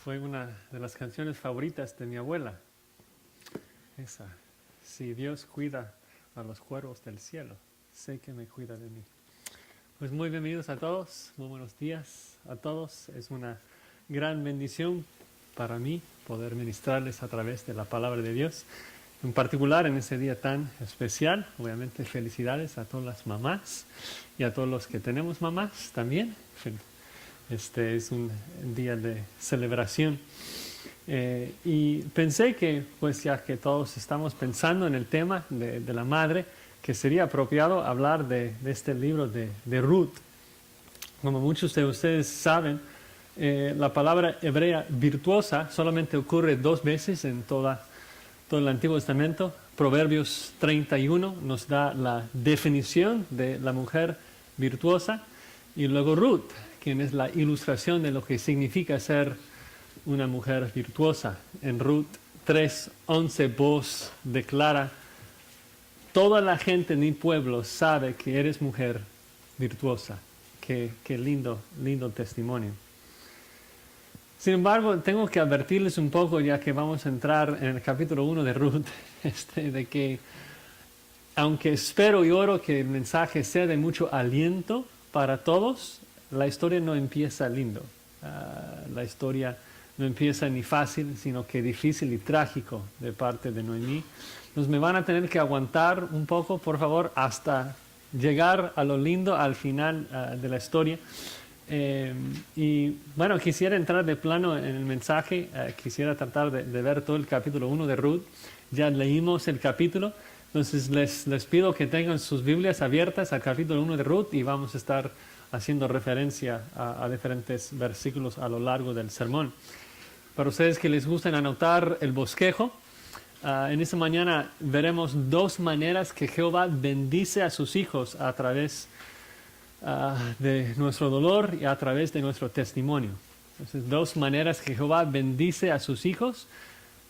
fue una de las canciones favoritas de mi abuela. Esa. Si Dios cuida a los cuervos del cielo, sé que me cuida de mí. Pues muy bienvenidos a todos, muy buenos días a todos. Es una gran bendición para mí poder ministrarles a través de la palabra de Dios. En particular en ese día tan especial, obviamente felicidades a todas las mamás y a todos los que tenemos mamás también. Este es un día de celebración. Y pensé que, pues ya que todos estamos pensando en el tema de la madre, que sería apropiado hablar de este libro de Ruth. Como muchos de ustedes saben, la palabra hebrea virtuosa solamente ocurre 2 veces en todo el Antiguo Testamento. Proverbios 31 nos da la definición de la mujer virtuosa, y luego Ruth, quien es la ilustración de lo que significa ser una mujer virtuosa. En Ruth 3:11 Boaz declara: toda la gente en mi pueblo sabe que eres mujer virtuosa. Qué lindo testimonio. Sin embargo, tengo que advertirles un poco, ya que vamos a entrar en el capítulo 1 de Ruth, de que aunque espero y oro que el mensaje sea de mucho aliento para todos, la historia no empieza lindo. La historia no empieza ni fácil, sino que difícil y trágico de parte de Noemí. Entonces me van a tener que aguantar un poco, por favor, hasta llegar a lo lindo, al final de la historia. Y bueno, quisiera entrar de plano en el mensaje. Quisiera tratar de ver todo el capítulo 1 de Ruth. Ya leímos el capítulo, entonces les pido que tengan sus Biblias abiertas al capítulo 1 de Ruth, y vamos a estar haciendo referencia a diferentes versículos a lo largo del sermón. Para ustedes que les gusten anotar el bosquejo, en esta mañana veremos 2 maneras que Jehová bendice a sus hijos a través de nuestro dolor y a través de nuestro testimonio. Entonces, 2 maneras que Jehová bendice a sus hijos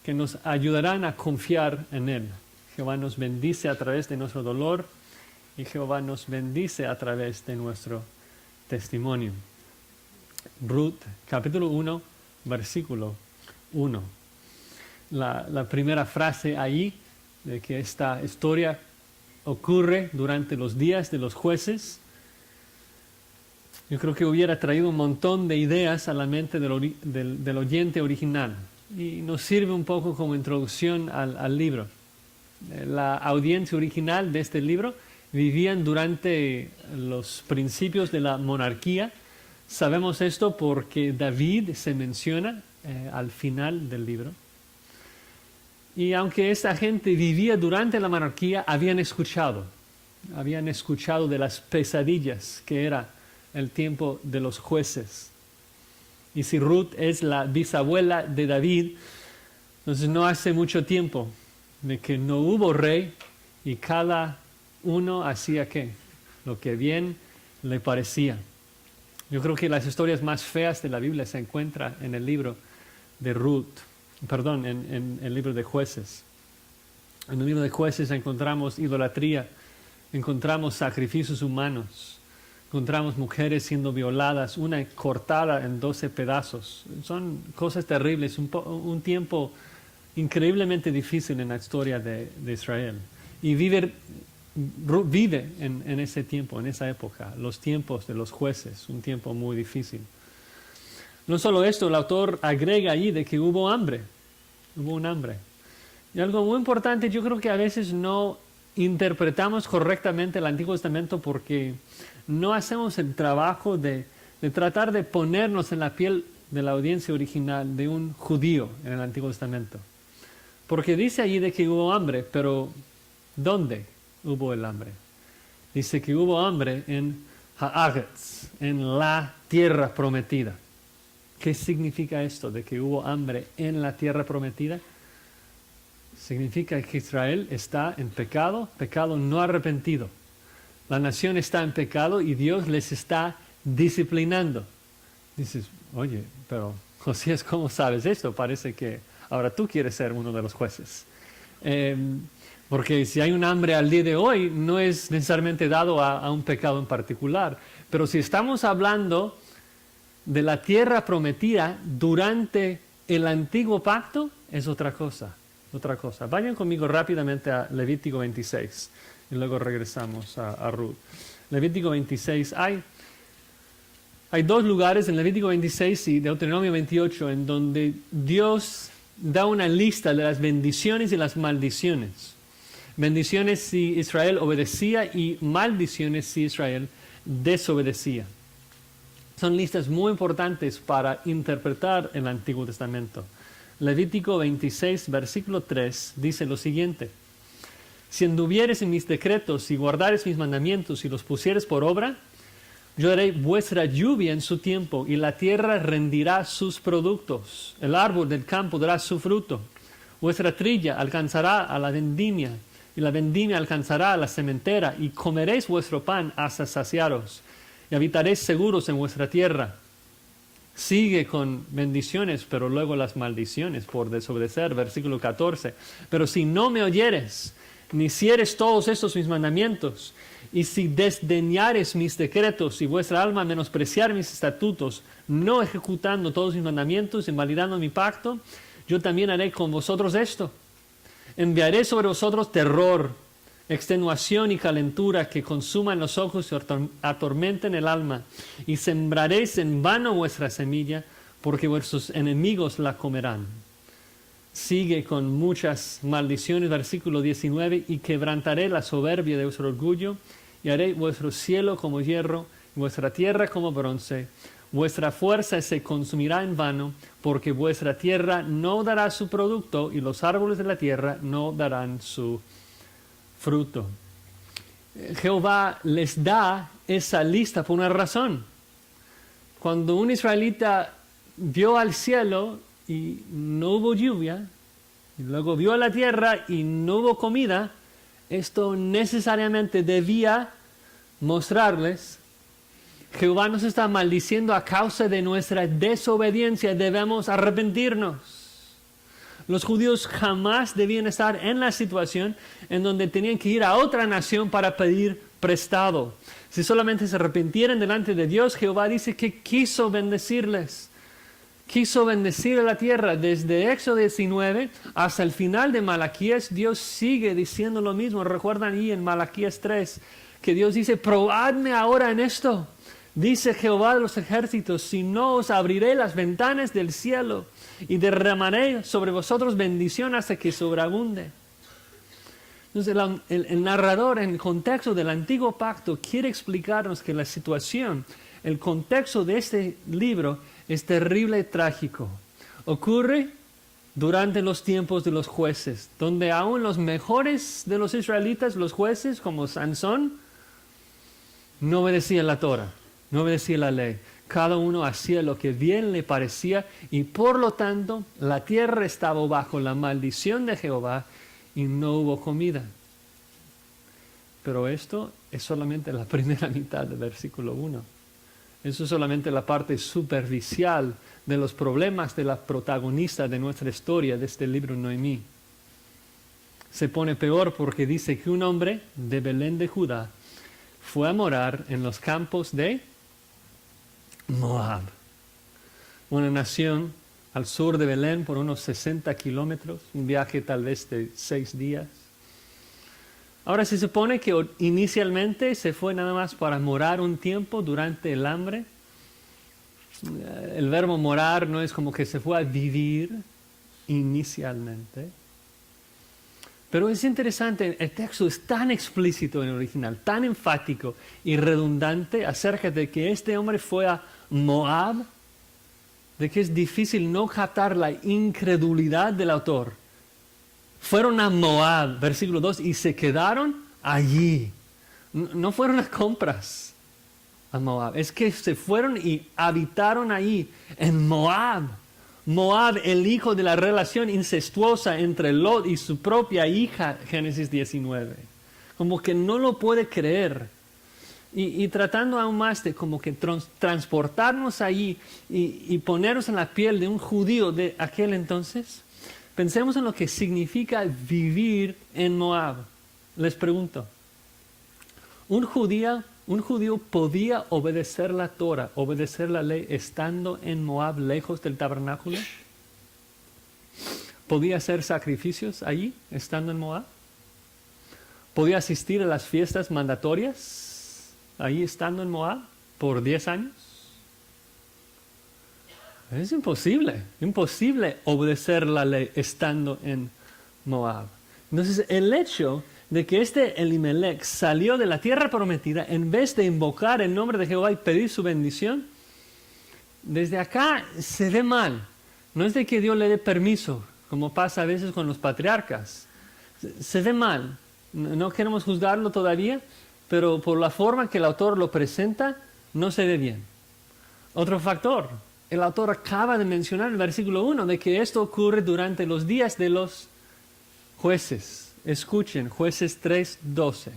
que nos ayudarán a confiar en Él. Jehová nos bendice a través de nuestro dolor, y Jehová nos bendice a través de nuestro testimonio. Ruth, capítulo 1, versículo 1. La primera frase ahí, de que esta historia ocurre durante los días de los jueces, yo creo que hubiera traído un montón de ideas a la mente del oyente original, y nos sirve un poco como introducción al libro. La audiencia original de este libro vivían durante los principios de la monarquía. Sabemos esto porque David se menciona al final del libro. Y aunque esta gente vivía durante la monarquía, habían escuchado de las pesadillas que era el tiempo de los jueces. Y si Ruth es la bisabuela de David, entonces no hace mucho tiempo de que no hubo rey, y cada uno hacía ¿qué? Lo que bien le parecía. Yo creo que las historias más feas de la Biblia se encuentran en el libro de en el libro de Jueces. En el libro de Jueces encontramos idolatría, encontramos sacrificios humanos, encontramos mujeres siendo violadas, una cortada en 12 pedazos. Son cosas terribles, un tiempo increíblemente difícil en la historia de Israel. Y Ruth vive en ese tiempo, en esa época, los tiempos de los jueces, un tiempo muy difícil. No solo esto, el autor agrega ahí de que hubo hambre. Hubo un hambre. Y algo muy importante, yo creo que a veces no interpretamos correctamente el Antiguo Testamento porque no hacemos el trabajo de tratar de ponernos en la piel de la audiencia original de un judío en el Antiguo Testamento. Porque dice allí de que hubo hambre, pero ¿dónde hubo el hambre? Dice que hubo hambre en Haaretz, en la tierra prometida. ¿Qué significa esto de que hubo hambre en la tierra prometida? Significa que Israel está en pecado no arrepentido. La nación está en pecado y Dios les está disciplinando. Dices, oye, pero Josías, ¿cómo sabes esto? Parece que ahora tú quieres ser uno de los jueces. Porque si hay un hambre al día de hoy, no es necesariamente dado a un pecado en particular. Pero si estamos hablando de la tierra prometida durante el antiguo pacto es otra cosa. Vayan conmigo rápidamente a Levítico 26 y luego regresamos a Ruth. Levítico 26, hay dos lugares en Levítico 26 y Deuteronomio 28 en donde Dios da una lista de las bendiciones y las maldiciones. Bendiciones si Israel obedecía y maldiciones si Israel desobedecía. Son listas muy importantes para interpretar el Antiguo Testamento. Levítico 26, versículo 3 dice lo siguiente: si anduvieres en mis decretos y guardares mis mandamientos y los pusieres por obra, yo haré vuestra lluvia en su tiempo y la tierra rendirá sus productos. El árbol del campo dará su fruto. Vuestra trilla alcanzará a la vendimia y la vendimia alcanzará a la sementera y comeréis vuestro pan hasta saciaros y habitaréis seguros en vuestra tierra. Sigue con bendiciones, pero luego las maldiciones por desobedecer. Versículo 14. Pero si no me oyeres, ni hicieres todos estos mis mandamientos, y si desdeñares mis decretos y vuestra alma menospreciar mis estatutos, no ejecutando todos mis mandamientos, invalidando mi pacto, yo también haré con vosotros esto. Enviaré sobre vosotros terror, extenuación y calentura que consuman los ojos y atormenten el alma, y sembraréis en vano vuestra semilla, porque vuestros enemigos la comerán. Sigue con muchas maldiciones, versículo 19, y quebrantaré la soberbia de vuestro orgullo, y haré vuestro cielo como hierro, y vuestra tierra como bronce. Vuestra fuerza se consumirá en vano, porque vuestra tierra no dará su producto, y los árboles de la tierra no darán su fruto. Jehová les da esa lista por una razón. Cuando un israelita vio al cielo y no hubo lluvia, y luego vio a la tierra y no hubo comida, esto necesariamente debía mostrarles: Jehová nos está maldiciendo a causa de nuestra desobediencia, debemos arrepentirnos. Los judíos jamás debían estar en la situación en donde tenían que ir a otra nación para pedir prestado. Si solamente se arrepintieran delante de Dios, Jehová dice que quiso bendecirles. Quiso bendecir a la tierra. Desde Éxodo 19 hasta el final de Malaquías, Dios sigue diciendo lo mismo. Recuerdan ahí en Malaquías 3 que Dios dice: probadme ahora en esto. Dice Jehová de los ejércitos: si no, os abriré las ventanas del cielo y derramaré sobre vosotros bendición hasta que sobreabunde. Entonces el narrador, en el contexto del antiguo pacto, quiere explicarnos que la situación, el contexto de este libro es terrible y trágico. Ocurre durante los tiempos de los jueces, donde aún los mejores de los israelitas, los jueces como Sansón, no obedecían la Torah, no obedecían la ley. Cada uno hacía lo que bien le parecía y por lo tanto la tierra estaba bajo la maldición de Jehová y no hubo comida. Pero esto es solamente la primera mitad del versículo 1. Eso es solamente la parte superficial de los problemas de la protagonista de nuestra historia, de este libro Noemí. Se pone peor porque dice que un hombre de Belén de Judá fue a morar en los campos de Moab, una nación al sur de Belén por unos 60 kilómetros, un viaje tal vez de 6 días. Ahora se supone que inicialmente se fue nada más para morar un tiempo durante el hambre. El verbo morar no es como que se fue a vivir inicialmente. Pero es interesante, el texto es tan explícito en el original, tan enfático y redundante acerca de que este hombre fue a Moab, de que es difícil no captar la incredulidad del autor. Fueron a Moab, versículo 2, y se quedaron allí. No fueron a compras a Moab, es que se fueron y habitaron allí, en Moab. Moab, el hijo de la relación incestuosa entre Lot y su propia hija, Génesis 19. Como que no lo puede creer. Y tratando aún más de como que transportarnos allí y ponernos en la piel de un judío de aquel entonces, pensemos en lo que significa vivir en Moab. Les pregunto, ¿un judío podía obedecer la Torah, obedecer la ley estando en Moab lejos del tabernáculo? podía hacer sacrificios allí, estando en Moab. Podía asistir a las fiestas mandatorias, ahí estando en Moab, por 10 años. Es imposible obedecer la ley estando en Moab. Entonces, el hecho de que este Elimelech salió de la tierra prometida, en vez de invocar el nombre de Jehová y pedir su bendición, desde acá se ve mal. No es de que Dios le dé permiso, como pasa a veces con los patriarcas. Se ve mal. No queremos juzgarlo todavía, pero por la forma que el autor lo presenta, no se ve bien. Otro factor, el autor acaba de mencionar en el versículo 1 de que esto ocurre durante los días de los jueces. Escuchen, Jueces 3:12.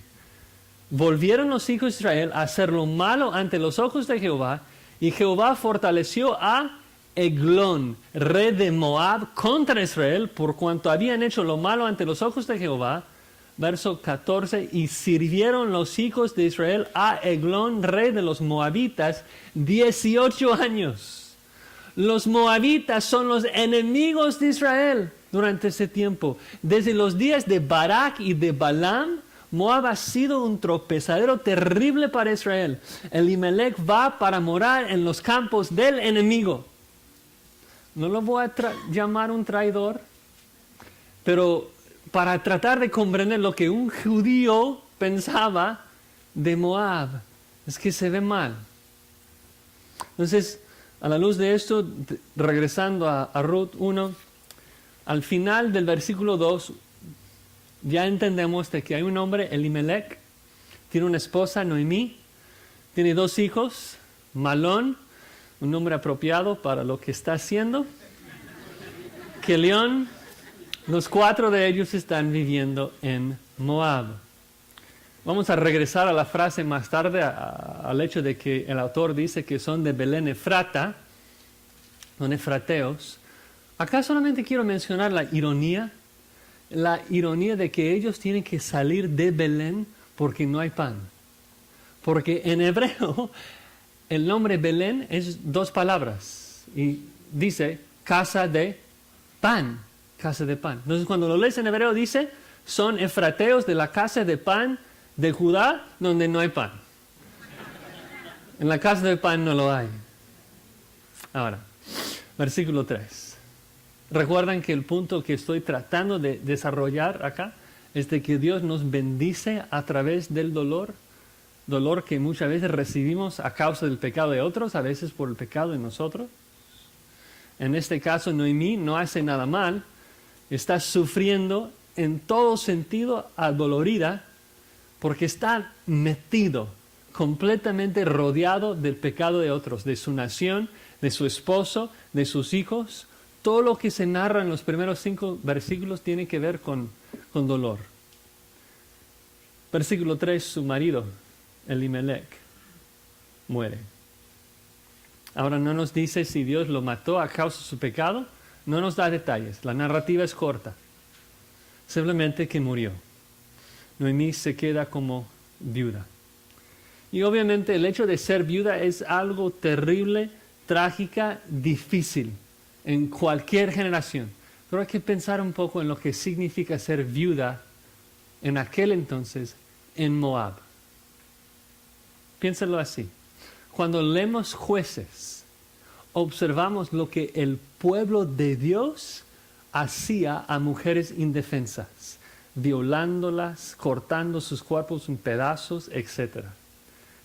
Volvieron los hijos de Israel a hacer lo malo ante los ojos de Jehová, y Jehová fortaleció a Eglón, rey de Moab, contra Israel, por cuanto habían hecho lo malo ante los ojos de Jehová. Verso 14, y sirvieron los hijos de Israel a Eglón, rey de los moabitas, 18 años. Los moabitas son los enemigos de Israel durante ese tiempo. Desde los días de Barak y de Balaam, Moab ha sido un tropezadero terrible para Israel. Elimelech va para morar en los campos del enemigo. No lo voy a llamar un traidor, pero para tratar de comprender lo que un judío pensaba de Moab, es que se ve mal. Entonces, a la luz de esto, regresando a Ruth 1, al final del versículo 2, ya entendemos de que hay un hombre, Elimelech, tiene una esposa, Noemí, tiene 2 hijos, Malón, un nombre apropiado para lo que está haciendo, Kelión. Los 4 de ellos están viviendo en Moab. Vamos a regresar a la frase más tarde, al hecho de que el autor dice que son de Belén Efrata, son efrateos. Acá solamente quiero mencionar la ironía de que ellos tienen que salir de Belén porque no hay pan. Porque en hebreo el nombre Belén es 2 palabras y dice casa de pan. Casa de pan. Entonces cuando lo lees en hebreo dice, son efrateos de la casa de pan de Judá donde no hay pan. En la casa de pan no lo hay. Ahora, versículo 3. Recuerdan que el punto que estoy tratando de desarrollar acá es de que Dios nos bendice a través del dolor que muchas veces recibimos a causa del pecado de otros, a veces por el pecado de nosotros. En este caso, Noemí no hace nada mal, está sufriendo en todo sentido adolorida porque está metido, completamente rodeado del pecado de otros, de su nación, de su esposo, de sus hijos. Todo lo que se narra en los primeros 5 versículos tiene que ver con dolor. Versículo 3, su marido, Elimelech, muere. Ahora no nos dice si Dios lo mató a causa de su pecado, no nos da detalles, la narrativa es corta. Simplemente que murió. Noemí se queda como viuda. Y obviamente el hecho de ser viuda es algo terrible, trágica, difícil en cualquier generación. Pero hay que pensar un poco en lo que significa ser viuda en aquel entonces en Moab. Piénsalo así. Cuando leemos Jueces, observamos lo que el pueblo de Dios hacía a mujeres indefensas, violándolas, cortando sus cuerpos en pedazos, etc.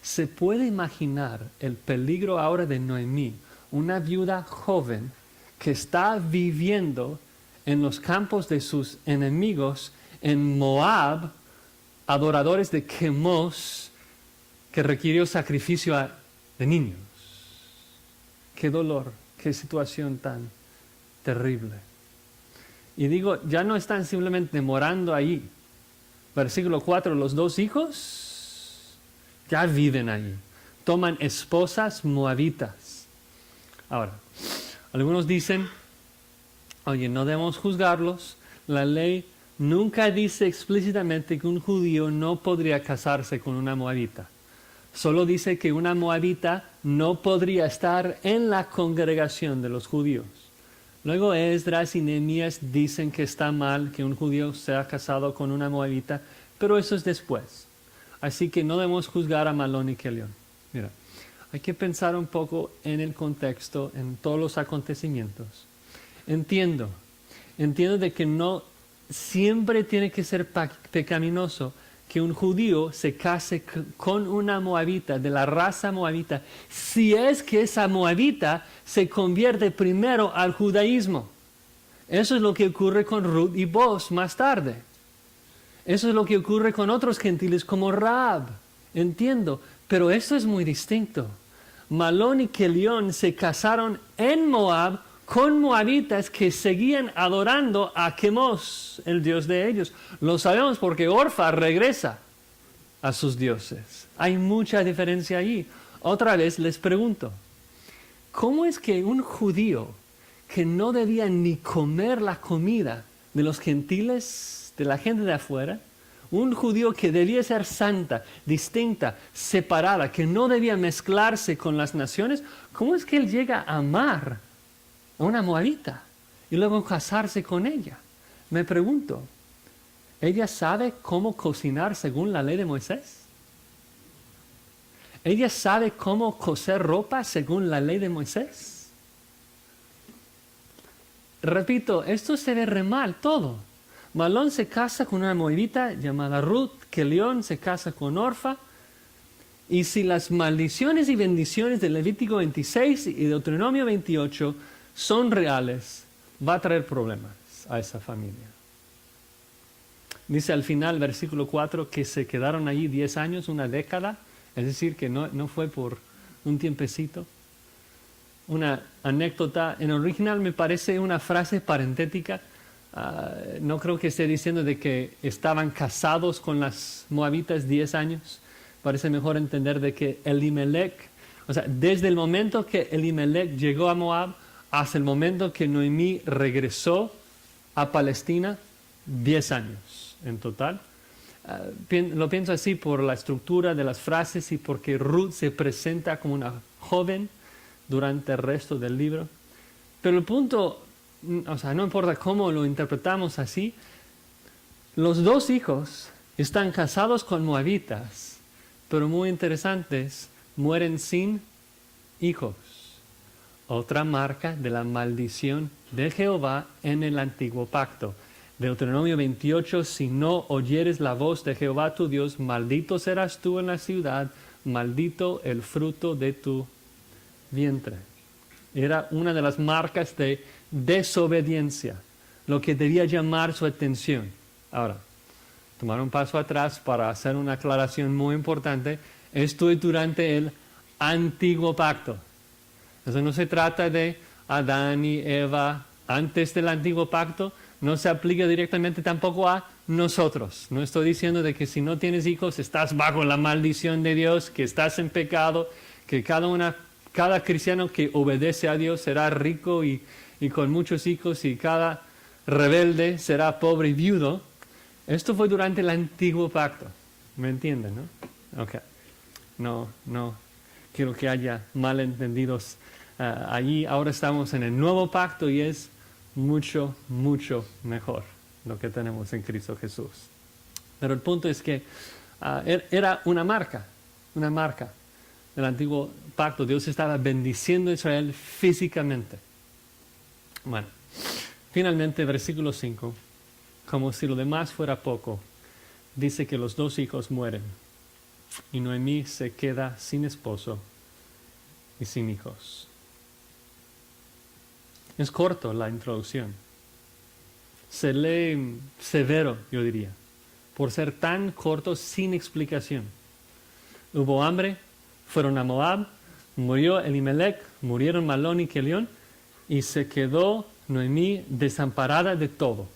¿Se puede imaginar el peligro ahora de Noemí, una viuda joven que está viviendo en los campos de sus enemigos en Moab, adoradores de Quemos, que requirió sacrificio de niños? Qué dolor, qué situación tan terrible. Y digo, ya no están simplemente morando allí. Versículo 4, los 2 hijos ya viven allí. Toman esposas moabitas. Ahora, algunos dicen, oye, no debemos juzgarlos. La ley nunca dice explícitamente que un judío no podría casarse con una moabita. Solo dice que una moabita no podría estar en la congregación de los judíos. Luego Esdras y Nehemías dicen que está mal que un judío sea casado con una moabita, pero eso es después. Así que no debemos juzgar a Malón y Kelión. Mira, hay que pensar un poco en el contexto, en todos los acontecimientos. Entiendo de que no siempre tiene que ser pecaminoso que un judío se case con una moabita, de la raza moabita, si es que esa moabita se convierte primero al judaísmo. Eso es lo que ocurre con Ruth y Boaz más tarde. Eso es lo que ocurre con otros gentiles como Rahab. Entiendo, pero esto es muy distinto. Malón y Kelión se casaron en Moab con moabitas que seguían adorando a Quemos, el dios de ellos. Lo sabemos porque Orfa regresa a sus dioses. Hay mucha diferencia allí. Otra vez les pregunto, ¿cómo es que un judío que no debía ni comer la comida de los gentiles, de la gente de afuera, un judío que debía ser santa, distinta, separada, que no debía mezclarse con las naciones, cómo es que él llega a amar a una moabita y luego casarse con ella? Me pregunto, ¿ella sabe cómo cocinar según la ley de Moisés? ¿Ella sabe cómo coser ropa según la ley de Moisés? Repito, esto se ve re mal todo. Malón se casa con una moabita llamada Ruth, Kelión se casa con Orfa, y si las maldiciones y bendiciones de Levítico 26 y Deuteronomio 28 son reales, va a traer problemas a esa familia. Dice al final, versículo 4, que se quedaron allí 10 años, una década, es decir, que no fue por un tiempecito. Una anécdota, en original me parece una frase parentética. No creo que esté diciendo de que estaban casados con las moabitas 10 años. Parece mejor entender de que Elimelech, o sea, desde el momento que Elimelech llegó a Moab hasta el momento que Noemí regresó a Palestina, 10 años en total. Lo pienso así por la estructura de las frases y porque Ruth se presenta como una joven durante el resto del libro. Pero el punto, o sea, no importa cómo lo interpretamos así, los dos hijos están casados con moabitas, pero muy interesantes, mueren sin hijos. Otra marca de la maldición de Jehová en el antiguo pacto. Deuteronomio 28, si no oyeres la voz de Jehová tu Dios, maldito serás tú en la ciudad, maldito el fruto de tu vientre. Era una de las marcas de desobediencia, lo que debía llamar su atención. Ahora, tomar un paso atrás para hacer una aclaración muy importante. Estoy durante el antiguo pacto. Eso no se trata de Adán y Eva antes del antiguo pacto. No se aplica directamente tampoco a nosotros. No estoy diciendo de que si no tienes hijos estás bajo la maldición de Dios, que estás en pecado, que cada cristiano que obedece a Dios será rico y con muchos hijos y cada rebelde será pobre y viudo. Esto fue durante el antiguo pacto. ¿Me entienden, no? Ok. No quiero que haya malentendidos allí. Ahora estamos en el nuevo pacto y es mucho, mucho mejor lo que tenemos en Cristo Jesús. Pero el punto es que era una marca del antiguo pacto. Dios estaba bendiciendo a Israel físicamente. Bueno, finalmente versículo 5, como si lo demás fuera poco, dice que los dos hijos mueren y Noemí se queda sin esposo y sin hijos. Es corto la introducción. Se lee severo, yo diría, por ser tan corto sin explicación. Hubo hambre, fueron a Moab, murió Elimelech, murieron Malón y Kelión, y se quedó Noemí desamparada de todo.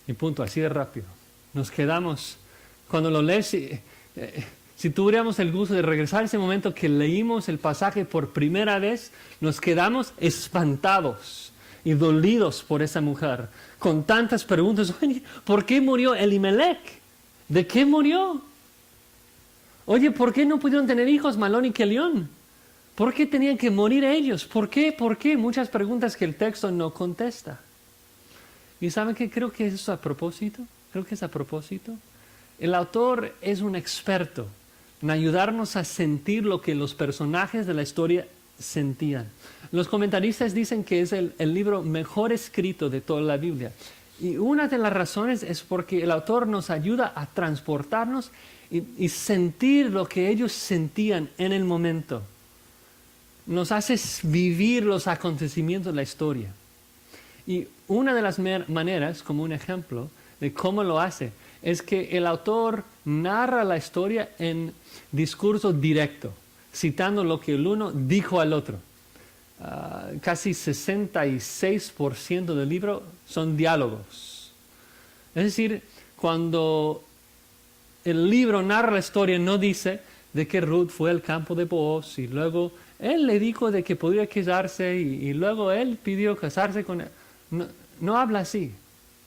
Y punto, así de rápido. Nos quedamos, cuando lo lees, si tuviéramos el gusto de regresar a ese momento que leímos el pasaje por primera vez, nos quedamos espantados y dolidos por esa mujer, con tantas preguntas. Oye, ¿por qué murió Elimelech? ¿De qué murió? Oye, ¿por qué no pudieron tener hijos Malón y Kelión? ¿Por qué tenían que morir ellos? ¿Por qué? ¿Por qué? Muchas preguntas que el texto no contesta. ¿Y saben qué? Creo que es a propósito. Creo que es a propósito. El autor es un experto en ayudarnos a sentir lo que los personajes de la historia sentían. Los comentaristas dicen que es el libro mejor escrito de toda la Biblia. Y una de las razones es porque el autor nos ayuda a transportarnos y sentir lo que ellos sentían en el momento. Nos hace vivir los acontecimientos de la historia. Y una de las maneras, como un ejemplo de cómo lo hace, es que el autor narra la historia en discurso directo, citando lo que el uno dijo al otro. Casi 66% del libro son diálogos. Es decir, cuando el libro narra la historia, no dice de que Ruth fue al campo de Booz y luego él le dijo de que podría casarse y luego él pidió casarse con él. No habla así,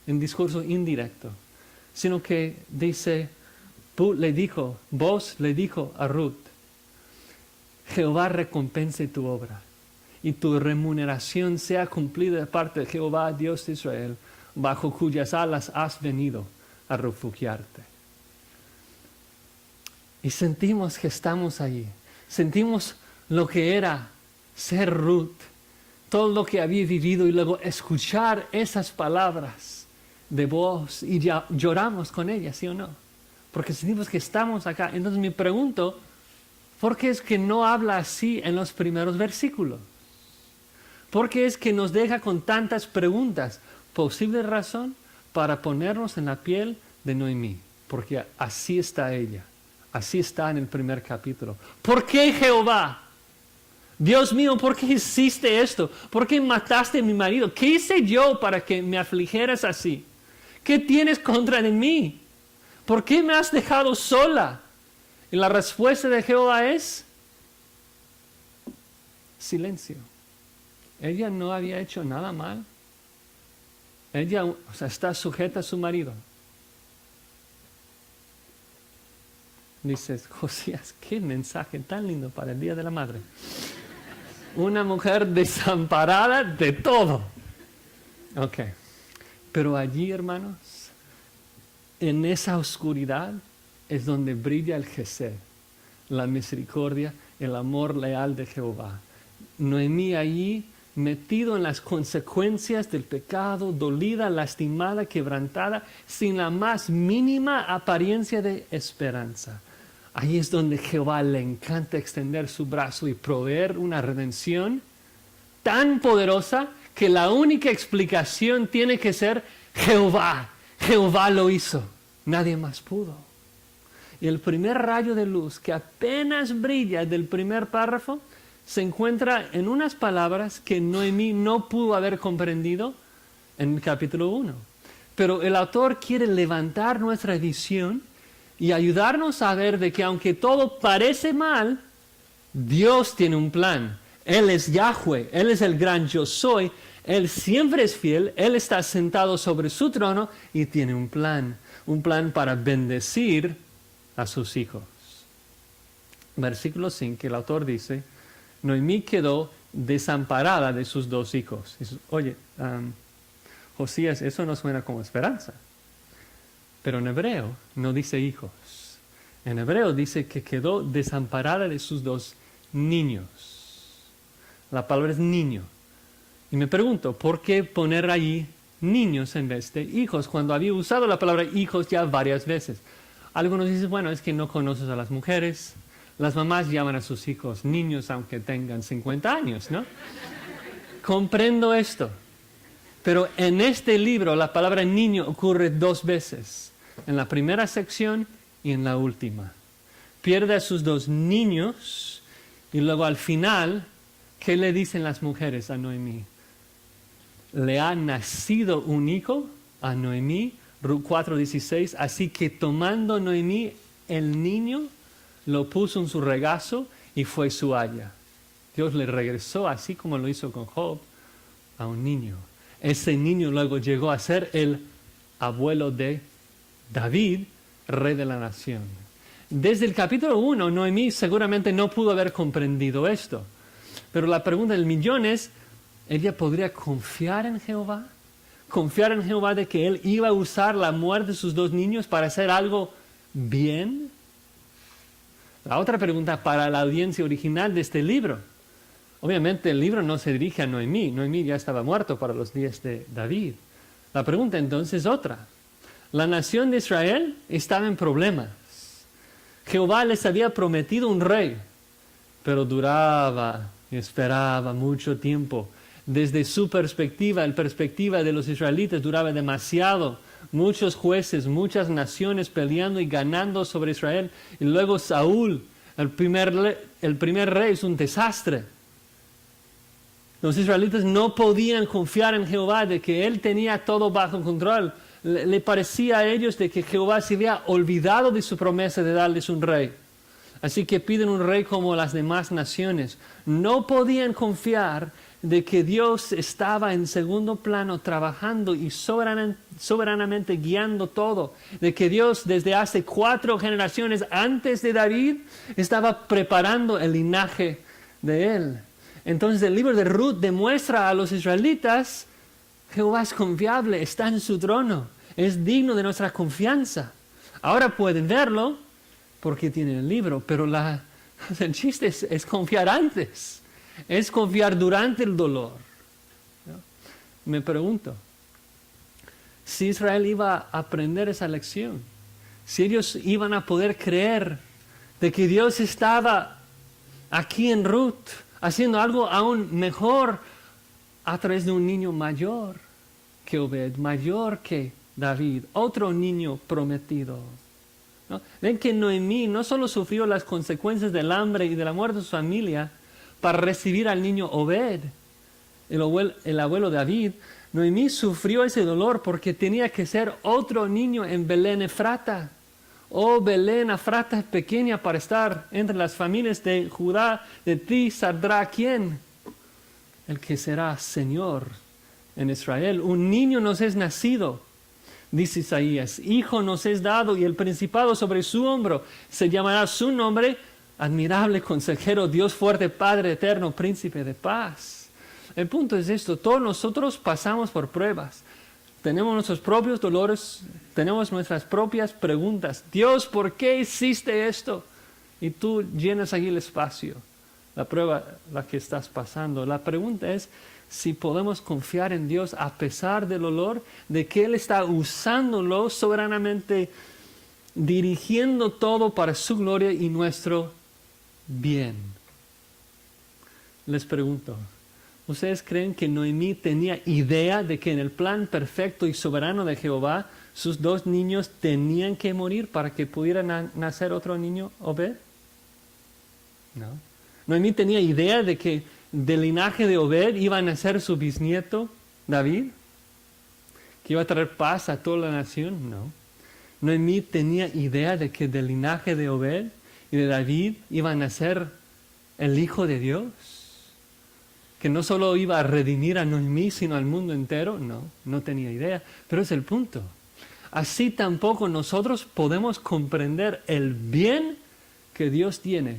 en discurso indirecto, sino que dice, Booz le dijo a Ruth, Jehová recompense tu obra y tu remuneración sea cumplida de parte de Jehová, Dios de Israel, bajo cuyas alas has venido a refugiarte. Y sentimos que estamos allí, sentimos lo que era ser Ruth, todo lo que había vivido y luego escuchar esas palabras de voz y ya lloramos con ellas, ¿sí o no? Porque sentimos que estamos acá. Entonces me pregunto, ¿por qué es que no habla así en los primeros versículos? ¿Por qué es que nos deja con tantas preguntas? Posible razón para ponernos en la piel de Noemí, porque así está ella, así está en el primer capítulo. ¿Por qué Jehová? Dios mío, ¿por qué hiciste esto? ¿Por qué mataste a mi marido? ¿Qué hice yo para que me afligieras así? ¿Qué tienes contra de mí? ¿Por qué me has dejado sola? Y la respuesta de Jehová es silencio. Ella no había hecho nada mal. Ella está sujeta a su marido. Dices, Josías, qué mensaje tan lindo para el Día de la Madre. Una mujer desamparada de todo. Ok. Pero allí, hermanos, en esa oscuridad es donde brilla el Gesed, la misericordia, el amor leal de Jehová. Noemí allí, metido en las consecuencias del pecado, dolida, lastimada, quebrantada, sin la más mínima apariencia de esperanza. Ahí es donde Jehová le encanta extender su brazo y proveer una redención tan poderosa que la única explicación tiene que ser Jehová. Jehová lo hizo. Nadie más pudo. Y el primer rayo de luz que apenas brilla del primer párrafo se encuentra en unas palabras que Noemí no pudo haber comprendido en el capítulo 1. Pero el autor quiere levantar nuestra visión y ayudarnos a ver de que aunque todo parece mal, Dios tiene un plan. Él es Yahweh, Él es el gran yo soy, Él siempre es fiel, Él está sentado sobre su trono y tiene un plan para bendecir a sus hijos. Versículo 5, el autor dice, Noemí quedó desamparada de sus dos hijos. Dice, oye, Josías, eso no suena como esperanza. Pero en hebreo no dice hijos. En hebreo dice que quedó desamparada de sus dos niños. La palabra es niño. Y me pregunto, ¿por qué poner ahí niños en vez de hijos? Cuando había usado la palabra hijos ya varias veces. Algunos dicen, bueno, es que no conoces a las mujeres. Las mamás llaman a sus hijos niños aunque tengan 50 años, ¿no? Comprendo esto. Pero en este libro la palabra niño ocurre dos veces. En la primera sección y en la última. Pierde a sus dos niños y luego al final, ¿qué le dicen las mujeres a Noemí? Le ha nacido un hijo a Noemí, Ruth 4:16, así que tomando Noemí el niño, lo puso en su regazo y fue su haya. Dios le regresó, así como lo hizo con Job, a un niño. Ese niño luego llegó a ser el abuelo de David, rey de la nación. Desde el capítulo 1, Noemí seguramente no pudo haber comprendido esto. Pero la pregunta del millón es, ¿ella podría confiar en Jehová? ¿Confiar en Jehová de que Él iba a usar la muerte de sus 2 niños para hacer algo bien? La otra pregunta para la audiencia original de este libro. Obviamente el libro no se dirige a Noemí. Noemí ya estaba muerto para los días de David. La pregunta entonces es otra. La nación de Israel estaba en problemas. Jehová les había prometido un rey, pero duraba y esperaba mucho tiempo. Desde su perspectiva, la perspectiva de los israelitas duraba demasiado. Muchos jueces, muchas naciones peleando y ganando sobre Israel. Y luego Saúl, el primer rey, es un desastre. Los israelitas no podían confiar en Jehová de que Él tenía todo bajo control. Le parecía a ellos de que Jehová se había olvidado de su promesa de darles un rey. Así que piden un rey como las demás naciones. No podían confiar de que Dios estaba en segundo plano trabajando y soberanamente guiando todo. De que Dios desde hace 4 generaciones antes de David estaba preparando el linaje de él. Entonces el libro de Ruth demuestra a los israelitas, Jehová es confiable, está en su trono, es digno de nuestra confianza. Ahora pueden verlo porque tienen el libro, pero el chiste es confiar antes, es confiar durante el dolor. ¿No? Me pregunto, si Israel iba a aprender esa lección, si ellos iban a poder creer de que Dios estaba aquí en Ruth, haciendo algo aún mejor a través de un niño mayor que Obed, mayor que David, otro niño prometido. ¿No? Ven que Noemí no solo sufrió las consecuencias del hambre y de la muerte de su familia para recibir al niño Obed, el abuelo David. Noemí sufrió ese dolor porque tenía que ser otro niño en Belén Efrata. Oh, Belén Efrata es pequeña para estar entre las familias de Judá. De ti saldrá ¿quién? El que será Señor en Israel. Un niño nos es nacido, dice Isaías. Hijo nos es dado y el principado sobre su hombro. Se llamará su nombre Admirable Consejero, Dios fuerte, Padre eterno, Príncipe de paz. El punto es esto. Todos nosotros pasamos por pruebas. Tenemos nuestros propios dolores, tenemos nuestras propias preguntas. Dios, ¿por qué hiciste esto? Y tú llenas ahí el espacio, la prueba, la que estás pasando. La pregunta es si podemos confiar en Dios a pesar del dolor, de que Él está usándolo soberanamente, dirigiendo todo para su gloria y nuestro bien. Les pregunto, ¿ustedes creen que Noemí tenía idea de que en el plan perfecto y soberano de Jehová sus 2 niños tenían que morir para que pudiera nacer otro niño, Obed? No. Noemí tenía idea de que del linaje de Obed iba a nacer su bisnieto, David, que iba a traer paz a toda la nación. No. Noemí tenía idea de que del linaje de Obed y de David iba a nacer el Hijo de Dios, que no solo iba a redimir a Noemí, sino al mundo entero. No tenía idea. Pero es el punto. Así tampoco nosotros podemos comprender el bien que Dios tiene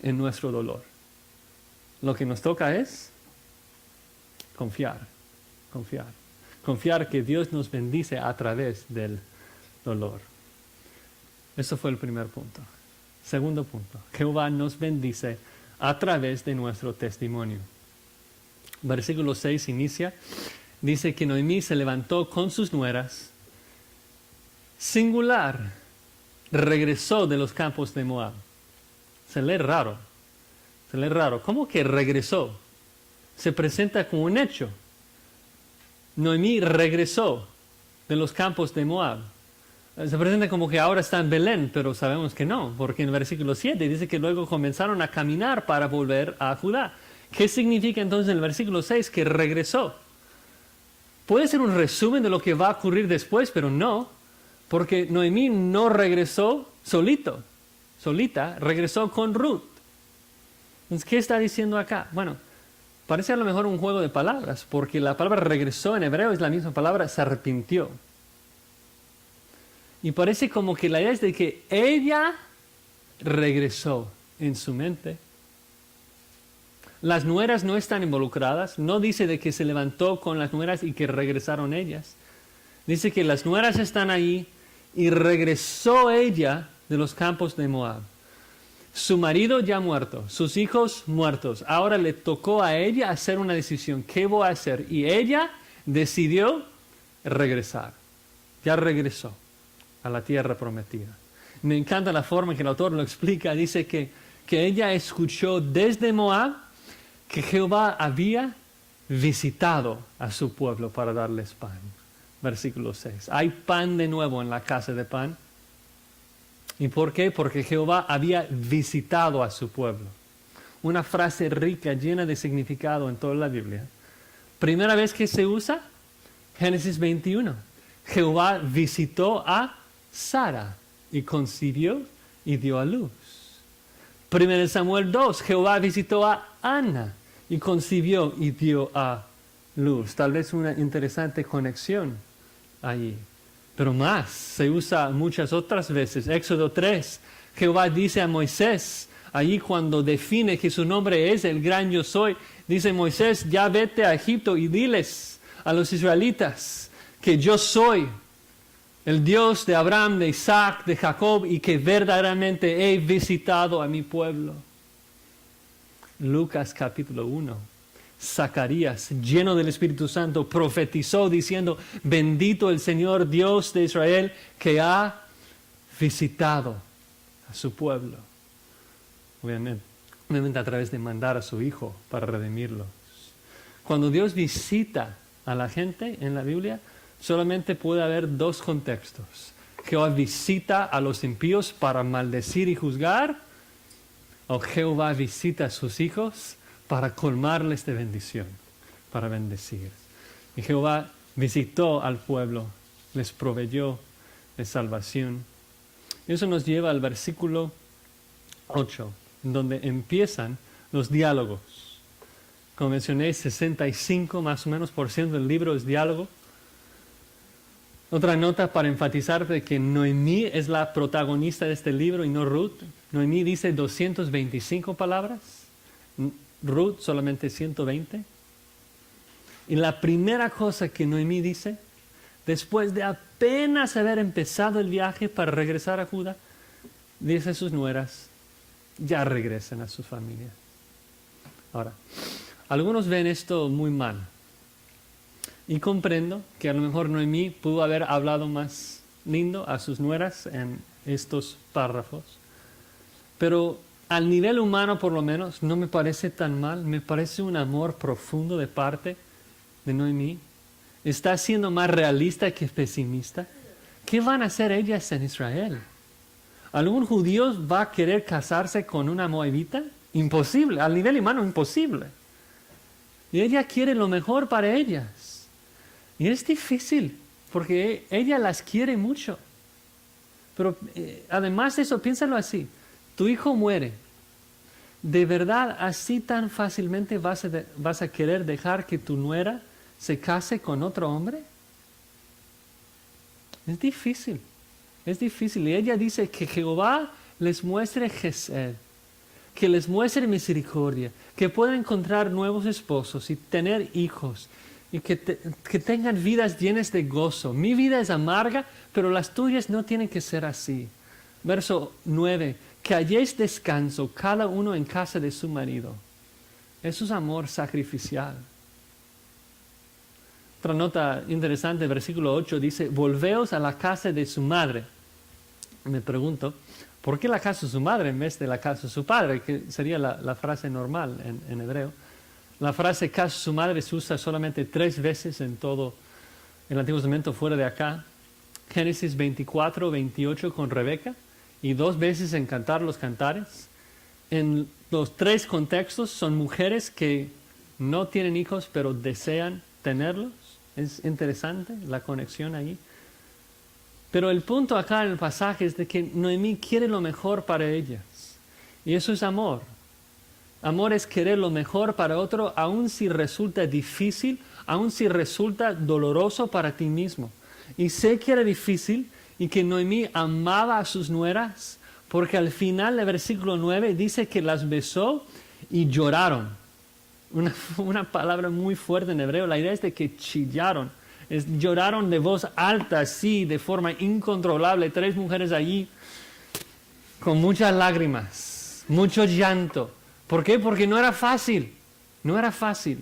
en nuestro dolor. Lo que nos toca es confiar. Confiar que Dios nos bendice a través del dolor. Eso fue el primer punto. Segundo punto, Jehová nos bendice a través de nuestro testimonio. Versículo 6 inicia, dice que Noemí se levantó con sus nueras, singular, regresó de los campos de Moab. Se lee raro. ¿Cómo que regresó? Se presenta como un hecho. Noemí regresó de los campos de Moab. Se presenta como que ahora está en Belén, pero sabemos que no, porque en el versículo 7 dice que luego comenzaron a caminar para volver a Judá. ¿Qué significa entonces en el versículo 6 que regresó? Puede ser un resumen de lo que va a ocurrir después, pero no, porque Noemí no regresó solita, regresó con Ruth. Entonces, ¿qué está diciendo acá? Bueno, parece a lo mejor un juego de palabras, porque la palabra regresó en hebreo es la misma palabra, se arrepintió. Y parece como que la idea es de que ella regresó en su mente. Las nueras no están involucradas. No dice de que se levantó con las nueras y que regresaron ellas. Dice que las nueras están ahí y regresó ella de los campos de Moab. Su marido ya muerto, sus hijos muertos. Ahora le tocó a ella hacer una decisión. ¿Qué voy a hacer? Y ella decidió regresar. Ya regresó a la tierra prometida. Me encanta la forma en que el autor lo explica. Dice que ella escuchó desde Moab que Jehová había visitado a su pueblo para darles pan. Versículo 6. Hay pan de nuevo en la casa de pan. ¿Y por qué? Porque Jehová había visitado a su pueblo. Una frase rica, llena de significado en toda la Biblia. Primera vez que se usa, Génesis 21. Jehová visitó a Sara y concibió y dio a luz. Primero Samuel 2. Jehová visitó a Ana y concibió y dio a luz. Tal vez una interesante conexión allí. Pero más, se usa muchas otras veces. Éxodo 3, Jehová dice a Moisés, allí cuando define que su nombre es el gran yo soy, dice Moisés, ya vete a Egipto y diles a los israelitas que yo soy el Dios de Abraham, de Isaac, de Jacob, y que verdaderamente he visitado a mi pueblo. Lucas capítulo 1. Zacarías, lleno del Espíritu Santo, profetizó diciendo, bendito el Señor Dios de Israel que ha visitado a su pueblo. Obviamente a través de mandar a su Hijo para redimirlos. Cuando Dios visita a la gente en la Biblia, solamente puede haber dos contextos. Jehová visita a los impíos para maldecir y juzgar, o Jehová visita a sus hijos para colmarles de bendición, para bendecir. Y Jehová visitó al pueblo, les proveyó de salvación. Eso nos lleva al versículo 8, donde empiezan los diálogos. Como mencioné, 65 más o menos % del libro es diálogo. Otra nota para enfatizar de que Noemí es la protagonista de este libro y no Ruth. Noemí dice 225 palabras. Ruth solamente 120. Y la primera cosa que Noemí dice, después de apenas haber empezado el viaje para regresar a Judá, dice a sus nueras, ya regresen a su familia. Ahora, algunos ven esto muy mal. Y comprendo que a lo mejor Noemí pudo haber hablado más lindo a sus nueras en estos párrafos. Pero al nivel humano, por lo menos, no me parece tan mal. Me parece un amor profundo de parte de Noemí. Está siendo más realista que pesimista. ¿Qué van a hacer ellas en Israel? ¿Algún judío va a querer casarse con una moabita? Imposible. Al nivel humano, imposible. Y ella quiere lo mejor para ellas. Y es difícil, porque ella las quiere mucho. Pero además de eso, piénsalo así. Tu hijo muere. ¿De verdad así tan fácilmente vas a querer dejar que tu nuera se case con otro hombre? Es difícil. Es difícil. Y ella dice que Jehová les muestre Gesed, que les muestre misericordia, que puedan encontrar nuevos esposos y tener hijos. Y que tengan vidas llenas de gozo. Mi vida es amarga, pero las tuyas no tienen que ser así. Verso 9. Que halléis descanso cada uno en casa de su marido. Eso es amor sacrificial. Otra nota interesante, versículo 8 dice, volveos a la casa de su madre. Me pregunto, ¿por qué la casa de su madre en vez de la casa de su padre? Que sería la frase normal en hebreo. La frase casa de su madre se usa solamente 3 veces en todo el Antiguo Testamento fuera de acá. Génesis 24, 28 con Rebeca y 2 veces en Cantar los Cantares. En los 3 contextos son mujeres que no tienen hijos pero desean tenerlos. Es interesante la conexión ahí. Pero el punto acá en el pasaje es de que Noemí quiere lo mejor para ellas. Y eso es amor. Amor es querer lo mejor para otro, aun si resulta difícil, aun si resulta doloroso para ti mismo. Y sé que era difícil y que Noemí amaba a sus nueras, porque al final del versículo 9 dice que las besó y lloraron. una palabra muy fuerte en hebreo. La idea es de que chillaron. Lloraron de voz alta, así, de forma incontrolable. 3 mujeres allí con muchas lágrimas, mucho llanto. ¿Por qué? Porque no era fácil. No era fácil.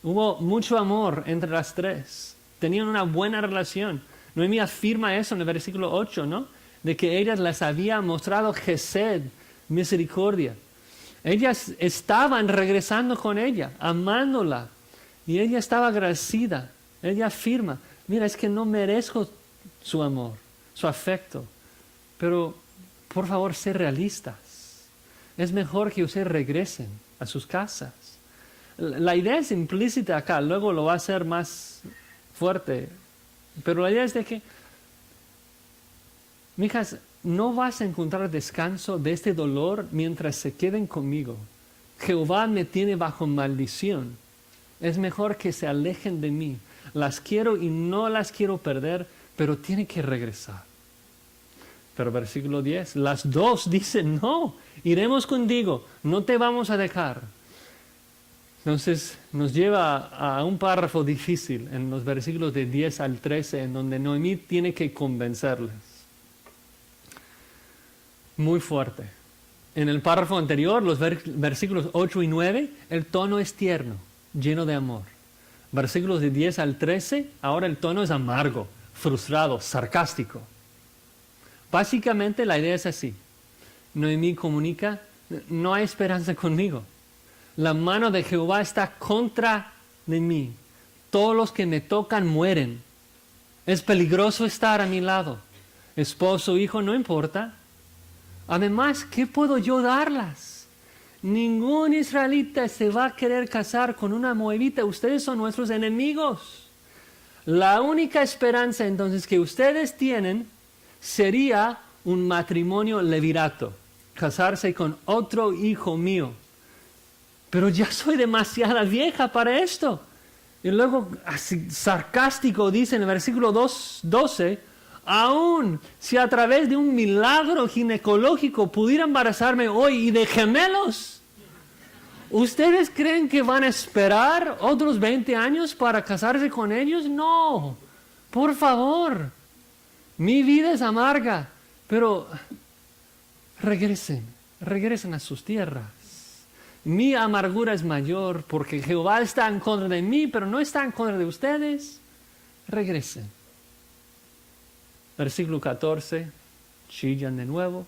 Hubo mucho amor entre las 3. Tenían una buena relación. Noemí afirma eso en el versículo 8, ¿no? De que ellas les había mostrado Gesed, misericordia. Ellas estaban regresando con ella, amándola. Y ella estaba agradecida. Ella afirma, mira, es que no merezco su amor, su afecto. Pero, por favor, sé realistas. Es mejor que ustedes regresen a sus casas. La idea es implícita acá, luego lo va a hacer más fuerte. Pero la idea es de que, mijas, no vas a encontrar descanso de este dolor mientras se queden conmigo. Jehová me tiene bajo maldición. Es mejor que se alejen de mí. Las quiero y no las quiero perder, pero tienen que regresar. Pero versículo 10, las 2 dicen, no, iremos contigo, no te vamos a dejar. Entonces nos lleva a un párrafo difícil en los versículos de 10 al 13, en donde Noemí tiene que convencerles. Muy fuerte. En el párrafo anterior, los versículos 8 y 9, el tono es tierno, lleno de amor. Versículos de 10 al 13, ahora el tono es amargo, frustrado, sarcástico. Básicamente la idea es así. Noemí comunica, no hay esperanza conmigo. La mano de Jehová está contra de mí. Todos los que me tocan mueren. Es peligroso estar a mi lado. Esposo, hijo, no importa. Además, ¿qué puedo yo darlas? Ningún israelita se va a querer casar con una moabita. Ustedes son nuestros enemigos. La única esperanza entonces que ustedes tienen sería un matrimonio levirato. Casarse con otro hijo mío. Pero ya soy demasiado vieja para esto. Y luego, así, sarcástico, dice en el versículo 12, aún si a través de un milagro ginecológico pudiera embarazarme hoy y de gemelos, ¿ustedes creen que van a esperar otros 20 años para casarse con ellos? No, por favor, mi vida es amarga, pero regresen a sus tierras. Mi amargura es mayor porque Jehová está en contra de mí, pero no está en contra de ustedes. Regresen. Versículo 14, chillan de nuevo,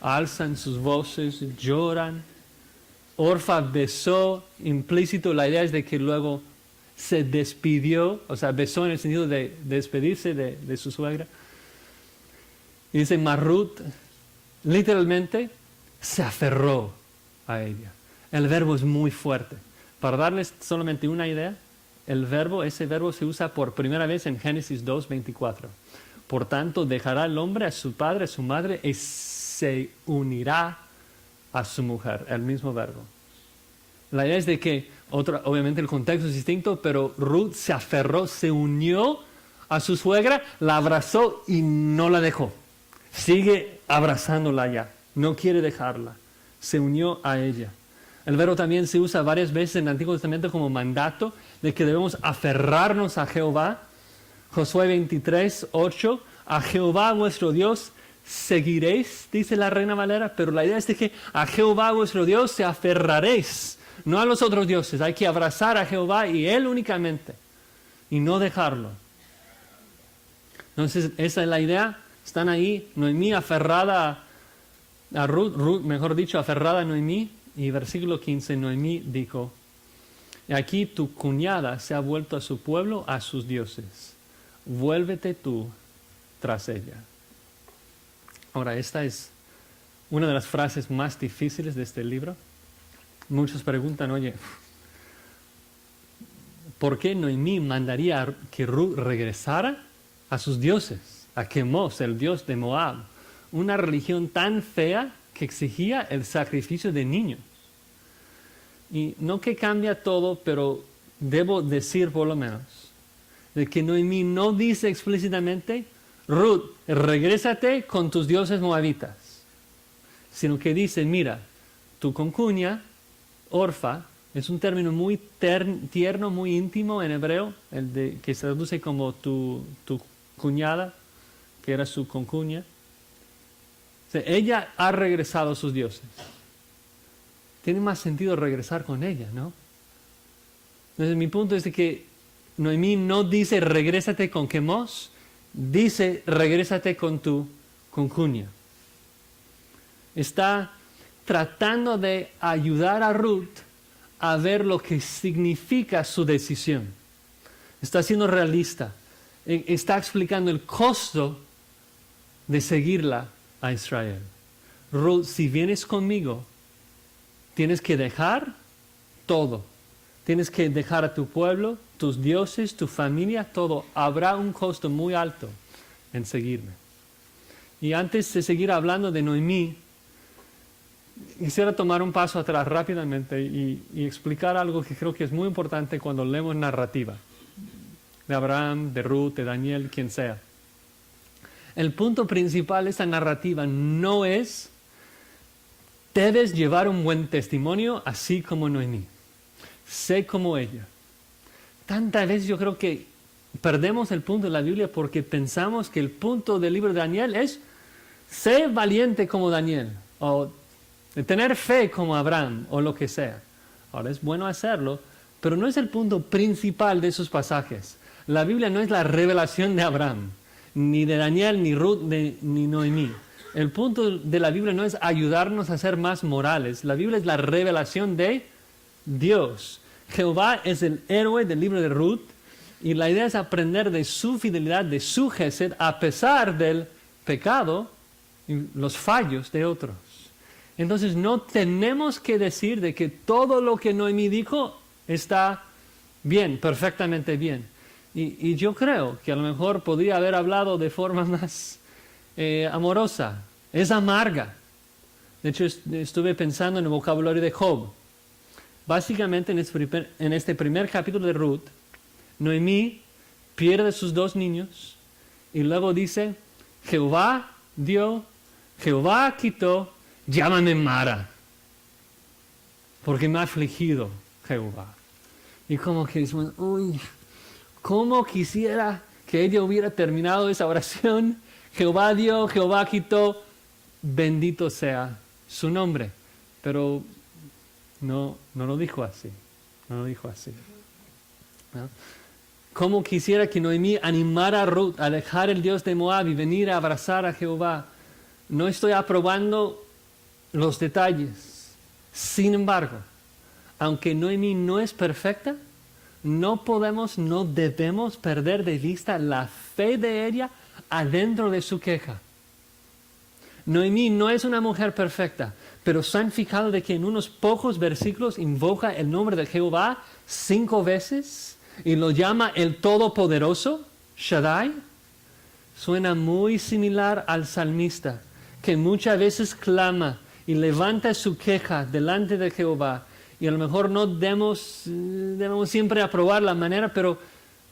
alzan sus voces, lloran. Orfa besó, implícito, la idea es de que luego se despidió, o sea, besó en el sentido de despedirse de su suegra. Y dice Marut, literalmente, se aferró a ella. El verbo es muy fuerte. Para darles solamente una idea, ese verbo se usa por primera vez en Génesis 2:24. Por tanto, dejará el hombre a su padre, a su madre, y se unirá a su mujer. El mismo verbo. La idea es de que, obviamente el contexto es distinto, pero Ruth se aferró, se unió a su suegra, la abrazó y no la dejó. Sigue abrazándola ya, no quiere dejarla. Se unió a ella. El verbo también se usa varias veces en el Antiguo Testamento como mandato de que debemos aferrarnos a Jehová. Josué 23:8, a Jehová vuestro Dios seguiréis, dice la Reina Valera, pero la idea es de que a Jehová vuestro Dios se aferraréis, no a los otros dioses. Hay que abrazar a Jehová y Él únicamente, y no dejarlo. Entonces, esa es la idea. Están ahí, Noemí aferrada a Ruth, mejor dicho, aferrada a Noemí. Y versículo 15, Noemí dijo, aquí tu cuñada se ha vuelto a su pueblo, a sus dioses. Vuélvete tú tras ella. Ahora, esta es una de las frases más difíciles de este libro. Muchos preguntan, oye, ¿por qué Noemí mandaría que Ruth regresara a sus dioses? A Quemos, el dios de Moab. Una religión tan fea que exigía el sacrificio de niños. Y no que cambia todo, pero debo decir por lo menos, de que Noemí no dice explícitamente, Ruth, regrésate con tus dioses moabitas, sino que dice, mira, tu concuña, Orfa, Es un término muy tierno, muy íntimo en hebreo, que se traduce como tu cuñada, que era su concuña. O sea, ella ha regresado a sus dioses. Tiene más sentido regresar con ella, ¿no? Entonces mi punto es de que Noemí no dice regrésate con Quemos, dice regrésate con tu concuña. Está tratando de ayudar a Ruth a ver lo que significa su decisión. Está siendo realista. Está explicando el costo de seguirla a Israel. Ruth, si vienes conmigo, tienes que dejar todo. Tienes que dejar a tu pueblo, tus dioses, tu familia, todo. Habrá un costo muy alto en seguirme. Y antes de seguir hablando de Noemí, quisiera tomar un paso atrás rápidamente y explicar algo que creo que es muy importante cuando leemos narrativa. De Abraham, de Ruth, de Daniel, quien sea. El punto principal de esta narrativa no es debes llevar un buen testimonio así como Noemí. Sé como ella. Tantas veces yo creo que perdemos el punto de la Biblia porque pensamos que el punto del libro de Daniel es sé valiente como Daniel o tener fe como Abraham o lo que sea. Ahora es bueno hacerlo, pero no es el punto principal de esos pasajes. La Biblia no es la revelación de Abraham, ni de Daniel, ni Ruth, ni Noemí. El punto de la Biblia no es ayudarnos a ser más morales. La Biblia es la revelación de Dios. Jehová es el héroe del libro de Ruth y la idea es aprender de su fidelidad, de su gesed, a pesar del pecado y los fallos de otros. Entonces no tenemos que decir de que todo lo que Noemí dijo está bien, perfectamente bien. Y yo creo que a lo mejor podría haber hablado de forma más amorosa. Es amarga. De hecho, estuve pensando en el vocabulario de Job. Básicamente, en este primer capítulo de Ruth, Noemí pierde sus 2 niños y luego dice, Jehová dio, Jehová quitó, llámame Mara, porque me ha afligido Jehová. Y como que dicen, uy, cómo quisiera que ella hubiera terminado esa oración. Jehová dio, Jehová quitó, bendito sea su nombre. Pero no lo dijo así. No lo dijo así. ¿No? Cómo quisiera que Noemí animara a Ruth a dejar el Dios de Moab y venir a abrazar a Jehová. No estoy aprobando los detalles. Sin embargo, aunque Noemí no es perfecta, no debemos perder de vista la fe de ella adentro de su queja. Noemí no es una mujer perfecta, pero se han fijado de que en unos pocos versículos invoca el nombre de Jehová 5 veces y lo llama el Todopoderoso, Shaddai. Suena muy similar al salmista, que muchas veces clama y levanta su queja delante de Jehová. Y a lo mejor no debemos siempre aprobar la manera, pero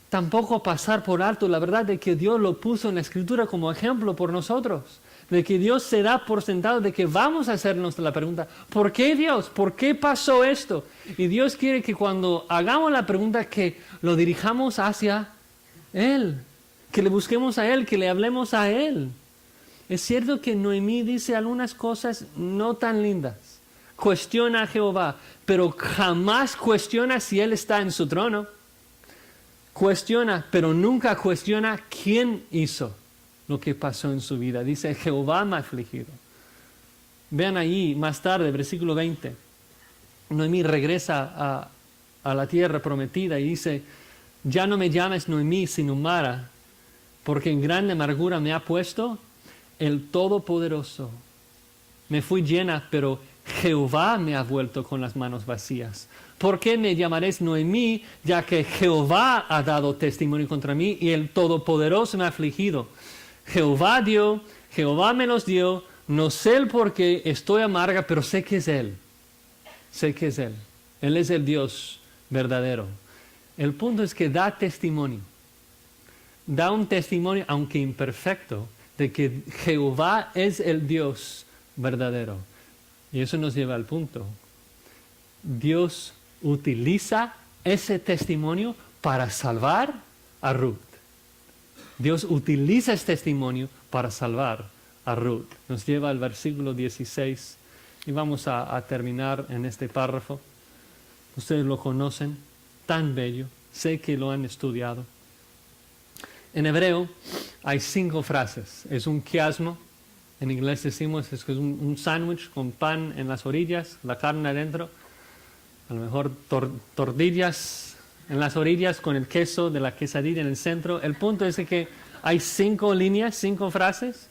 tampoco pasar por alto la verdad de que Dios lo puso en la Escritura como ejemplo por nosotros. De que Dios se da por sentado de que vamos a hacernos la pregunta, ¿por qué Dios? ¿Por qué pasó esto? Y Dios quiere que cuando hagamos la pregunta que lo dirijamos hacia Él, que le busquemos a Él, que le hablemos a Él. Es cierto que Noemí dice algunas cosas no tan lindas. Cuestiona a Jehová, pero jamás cuestiona si Él está en su trono. Cuestiona, pero nunca cuestiona quién hizo lo que pasó en su vida. Dice, Jehová me ha afligido. Vean ahí, más tarde, versículo 20. Noemí regresa a la tierra prometida y dice, ya no me llames Noemí, sino Mara, porque en grande amargura me ha puesto el Todopoderoso. Me fui llena, pero Jehová me ha vuelto con las manos vacías. ¿Por qué me llamaréis Noemí, ya que Jehová ha dado testimonio contra mí y el Todopoderoso me ha afligido? Jehová dio, Jehová me los dio, no sé el por qué, estoy amarga, pero sé que es Él. Sé que es Él. Él es el Dios verdadero. El punto es que da testimonio. Da un testimonio, aunque imperfecto, de que Jehová es el Dios verdadero. Y eso nos lleva al punto. Dios utiliza ese testimonio para salvar a Ruth. Dios utiliza ese testimonio para salvar a Ruth. Nos lleva al versículo 16 y vamos a terminar en este párrafo. Ustedes lo conocen, tan bello, sé que lo han estudiado. En hebreo hay 5 frases, es un quiasmo, en inglés decimos es un sándwich con pan en las orillas, la carne adentro, a lo mejor tortillas en las orillas con el queso de la quesadilla en el centro. El punto es que hay 5 líneas, 5 frases.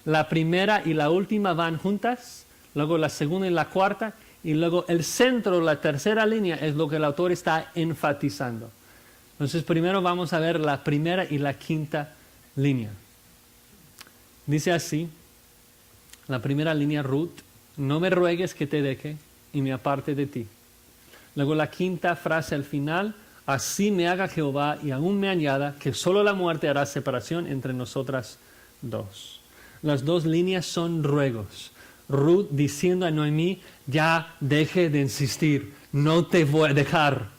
La primera y la última van juntas, luego la segunda y la cuarta, y luego el centro, la tercera línea, es lo que el autor está enfatizando. Entonces primero vamos a ver la primera y la quinta línea. Dice así, la primera línea, Ruth, no me ruegues que te deje y me aparte de ti. Luego la quinta frase al final, así me haga Jehová y aún me añada que solo la muerte hará separación entre nosotras dos. Las 2 líneas son ruegos. Ruth diciendo a Noemí, ya deje de insistir, no te voy a dejar.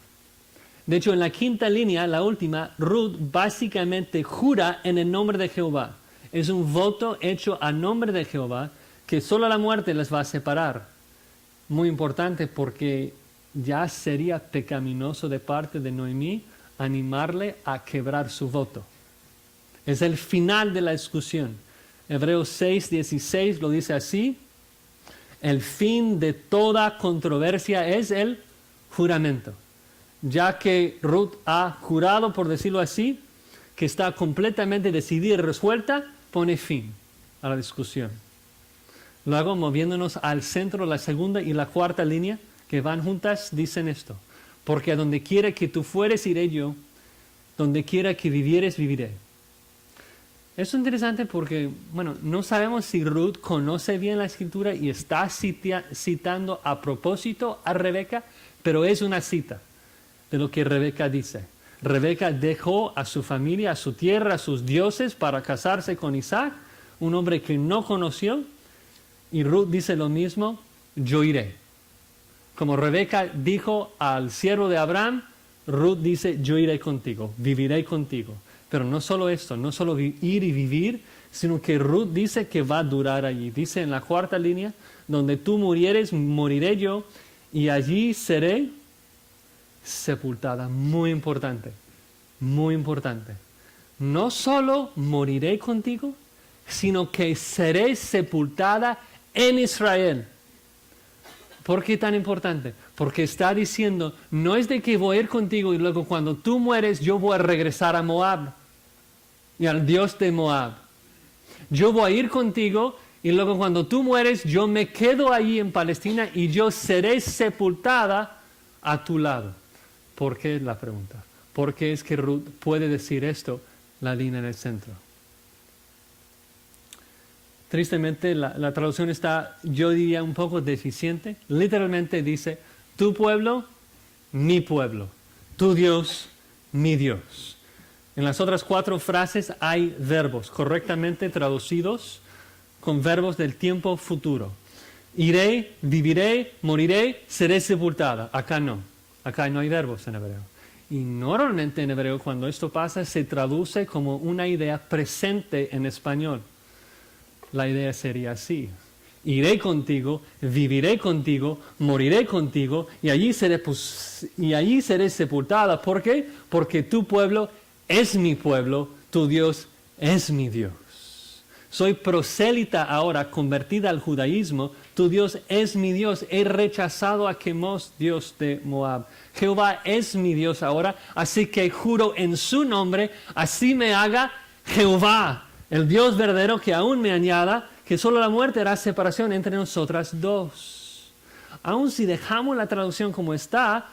De hecho, en la quinta línea, la última, Ruth básicamente jura en el nombre de Jehová. Es un voto hecho a nombre de Jehová que solo la muerte les va a separar. Muy importante porque ya sería pecaminoso de parte de Noemí animarle a quebrar su voto. Es el final de la discusión. Hebreos 6:16 lo dice así. El fin de toda controversia es el juramento. Ya que Ruth ha jurado, por decirlo así, que está completamente decidida y resuelta, pone fin a la discusión. Luego, moviéndonos al centro, la segunda y la cuarta línea, que van juntas, dicen esto. Porque a donde quiera que tú fueres, iré yo. Donde quiera que vivieres, viviré. Es interesante porque, no sabemos si Ruth conoce bien la escritura y está citando a propósito a Rebeca, pero es una cita de lo que Rebeca dice. Rebeca dejó a su familia, a su tierra, a sus dioses para casarse con Isaac, un hombre que no conoció, y Ruth dice lo mismo, yo iré. Como Rebeca dijo al siervo de Abraham, Ruth dice, yo iré contigo, viviré contigo. Pero no solo esto, no solo ir y vivir, sino que Ruth dice que va a durar allí. Dice en la cuarta línea, donde tú murieres, moriré yo, y allí seré sepultada. Muy importante, muy importante. No solo moriré contigo, sino que seré sepultada en Israel. ¿Por qué tan importante? Porque está diciendo, no es de que voy a ir contigo y luego cuando tú mueres yo voy a regresar a Moab y al Dios de Moab. Yo voy a ir contigo y luego cuando tú mueres yo me quedo allí en Palestina y yo seré sepultada a tu lado. ¿Por qué? La pregunta. ¿Por qué es que Ruth puede decir esto? La línea en el centro. Tristemente la traducción está, yo diría, un poco deficiente. Literalmente dice, tu pueblo, mi pueblo. Tu Dios, mi Dios. En las otras 4 frases hay verbos correctamente traducidos con verbos del tiempo futuro. Iré, viviré, moriré, seré sepultada. Acá no. Acá no hay verbos en hebreo. Y normalmente en hebreo cuando esto pasa se traduce como una idea presente en español. La idea sería así. Iré contigo, viviré contigo, moriré contigo y allí seré sepultada. ¿Por qué? Porque tu pueblo es mi pueblo, tu Dios es mi Dios. Soy prosélita ahora, convertida al judaísmo, tu Dios es mi Dios. He rechazado a Quemos, Dios de Moab. Jehová es mi Dios ahora, así que juro en su nombre, así me haga Jehová, el Dios verdadero que aún me añada, que solo la muerte hará separación entre nosotras dos. Aun si dejamos la traducción como está,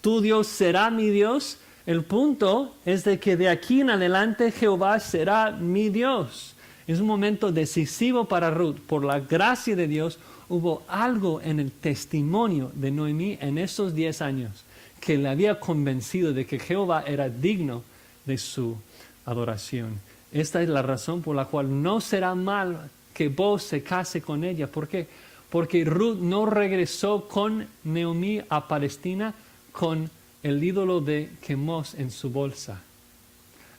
tu Dios será mi Dios, el punto es de que de aquí en adelante Jehová será mi Dios. Es un momento decisivo para Ruth. Por la gracia de Dios hubo algo en el testimonio de Noemí en estos 10 años que le había convencido de que Jehová era digno de su adoración. Esta es la razón por la cual no será mal que Boaz se case con ella. ¿Por qué? Porque Ruth no regresó con Noemí a Palestina con el ídolo de Quemos en su bolsa.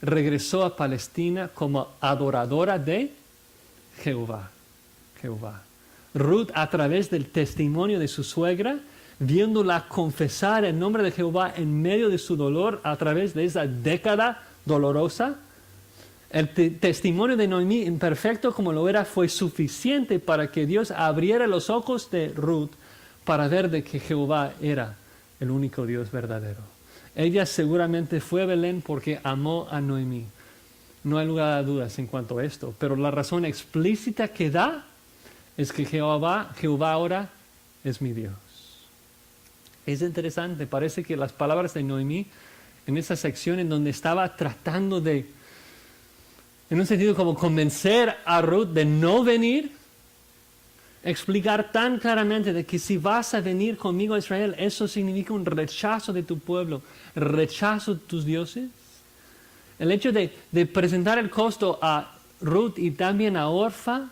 Regresó a Palestina como adoradora de Jehová. Ruth, a través del testimonio de su suegra, viéndola confesar el nombre de Jehová en medio de su dolor a través de esa década dolorosa, el testimonio de Noemí, imperfecto como lo era, fue suficiente para que Dios abriera los ojos de Ruth para ver de que Jehová era el único Dios verdadero. Ella seguramente fue a Belén porque amó a Noemí. No hay lugar a dudas en cuanto a esto, pero la razón explícita que da es que Jehová ahora es mi Dios. Es interesante, parece que las palabras de Noemí en esa sección en donde estaba tratando de, en un sentido como convencer a Ruth de no venir, explicar tan claramente de que si vas a venir conmigo a Israel, eso significa un rechazo de tu pueblo, rechazo de tus dioses. El hecho de presentar el costo a Ruth y también a Orfa,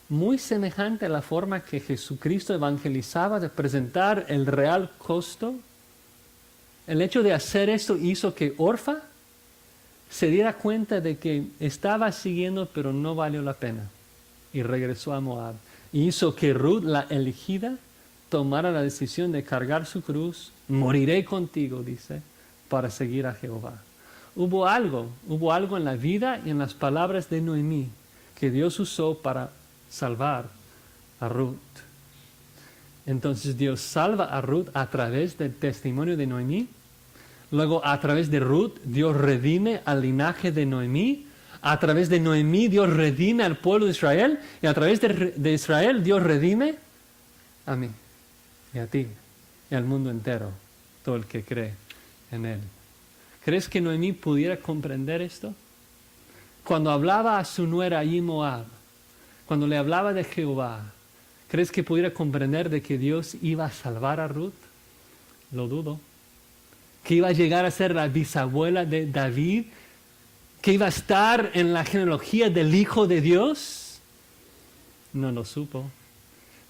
muy semejante a la forma que Jesucristo evangelizaba, de presentar el real costo. El hecho de hacer esto hizo que Orfa se diera cuenta de que estaba siguiendo, pero no valió la pena. Y regresó a Moab. Y hizo que Ruth, la elegida, tomara la decisión de cargar su cruz. Moriré contigo, dice, para seguir a Jehová. Hubo algo en la vida y en las palabras de Noemí que Dios usó para salvar a Ruth. Entonces Dios salva a Ruth a través del testimonio de Noemí. Luego a través de Ruth Dios redime al linaje de Noemí. A través de Noemí Dios redime al pueblo de Israel. Y a través de Israel Dios redime a mí y a ti y al mundo entero, todo el que cree en Él. ¿Crees que Noemí pudiera comprender esto? Cuando hablaba a su nuera allí en Moab, cuando le hablaba de Jehová, ¿crees que pudiera comprender de que Dios iba a salvar a Ruth? Lo dudo. Que iba a llegar a ser la bisabuela de David, que iba a estar en la genealogía del Hijo de Dios. No lo supo.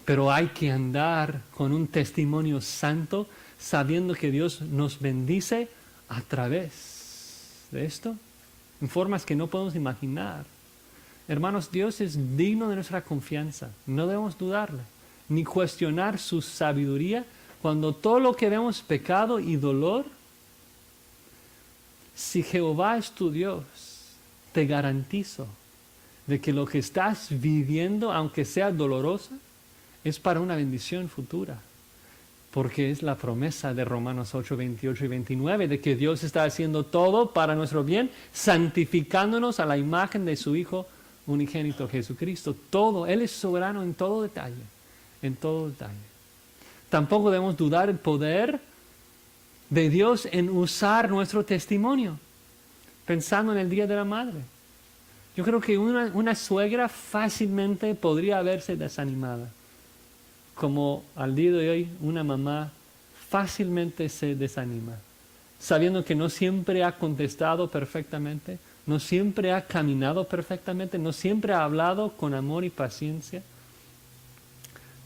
Pero hay que andar con un testimonio santo, sabiendo que Dios nos bendice a través de esto, en formas que no podemos imaginar. Hermanos, Dios es digno de nuestra confianza. No debemos dudarle, ni cuestionar su sabiduría. Cuando todo lo que vemos es pecado y dolor, si Jehová es tu Dios, te garantizo de que lo que estás viviendo, aunque sea dolorosa, es para una bendición futura. Porque es la promesa de Romanos 8, 28 y 29, de que Dios está haciendo todo para nuestro bien, santificándonos a la imagen de su Hijo unigénito Jesucristo. Todo, Él es soberano en todo detalle, en todo detalle. Tampoco debemos dudar el poder de Dios en usar nuestro testimonio, pensando en el Día de la Madre. Yo creo que una suegra fácilmente podría verse desanimada, como al día de hoy una mamá fácilmente se desanima, sabiendo que no siempre ha contestado perfectamente, no siempre ha caminado perfectamente, no siempre ha hablado con amor y paciencia.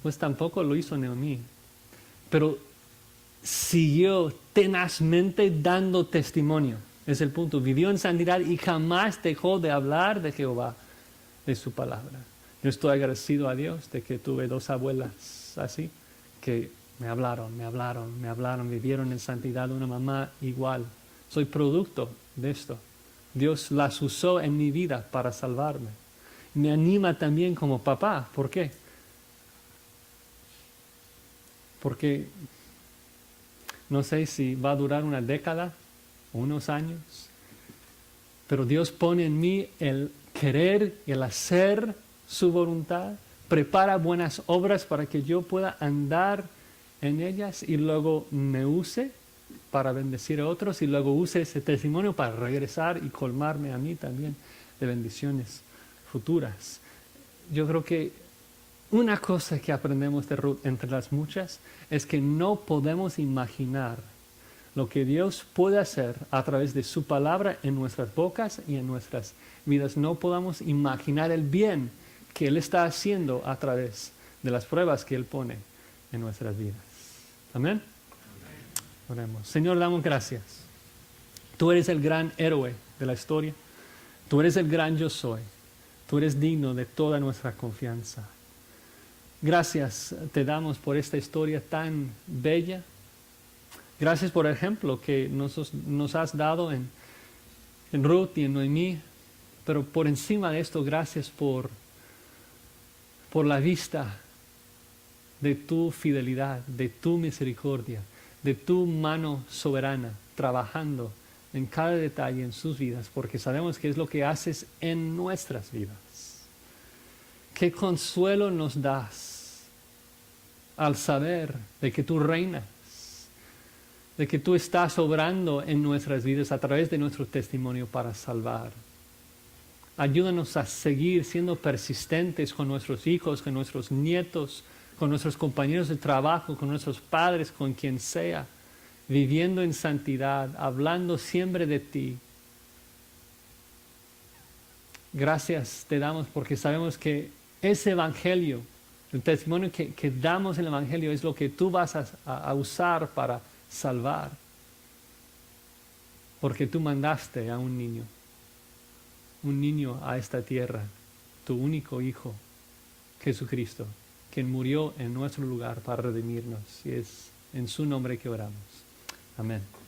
Pues tampoco lo hizo Noemí, pero siguió tenazmente dando testimonio. Es el punto. Vivió en santidad y jamás dejó de hablar de Jehová, de su palabra. Yo estoy agradecido a Dios de que tuve dos abuelas así, que me hablaron, vivieron en santidad, una mamá igual. Soy producto de esto. Dios las usó en mi vida para salvarme. Me anima también como papá. ¿Por qué? Porque no sé si va a durar una década o unos años, pero Dios pone en mí el querer y el hacer su voluntad, prepara buenas obras para que yo pueda andar en ellas y luego me use para bendecir a otros y luego use ese testimonio para regresar y colmarme a mí también de bendiciones futuras. Yo creo que una cosa que aprendemos de Ruth, entre las muchas, es que no podemos imaginar lo que Dios puede hacer a través de su palabra en nuestras bocas y en nuestras vidas. No podamos imaginar el bien que Él está haciendo a través de las pruebas que Él pone en nuestras vidas. Amén. Oremos. Señor, damos gracias. Tú eres el gran héroe de la historia. Tú eres el gran yo soy. Tú eres digno de toda nuestra confianza. Gracias te damos por esta historia tan bella. Gracias por el ejemplo que nos has dado en Ruth y en Noemí. Pero por encima de esto, gracias por la vista de tu fidelidad, de tu misericordia, de tu mano soberana trabajando en cada detalle en sus vidas, porque sabemos que es lo que haces en nuestras vidas. Qué consuelo nos das al saber de que tú reinas, de que tú estás obrando en nuestras vidas a través de nuestro testimonio para salvar. Ayúdanos a seguir siendo persistentes con nuestros hijos, con nuestros nietos, con nuestros compañeros de trabajo, con nuestros padres, con quien sea, viviendo en santidad, hablando siempre de ti. Gracias te damos porque sabemos que ese evangelio, el testimonio que damos en el evangelio es lo que tú vas a usar para salvar. Porque tú mandaste a un niño a esta tierra, tu único Hijo, Jesucristo, quien murió en nuestro lugar para redimirnos. Y es en su nombre que oramos. Amén.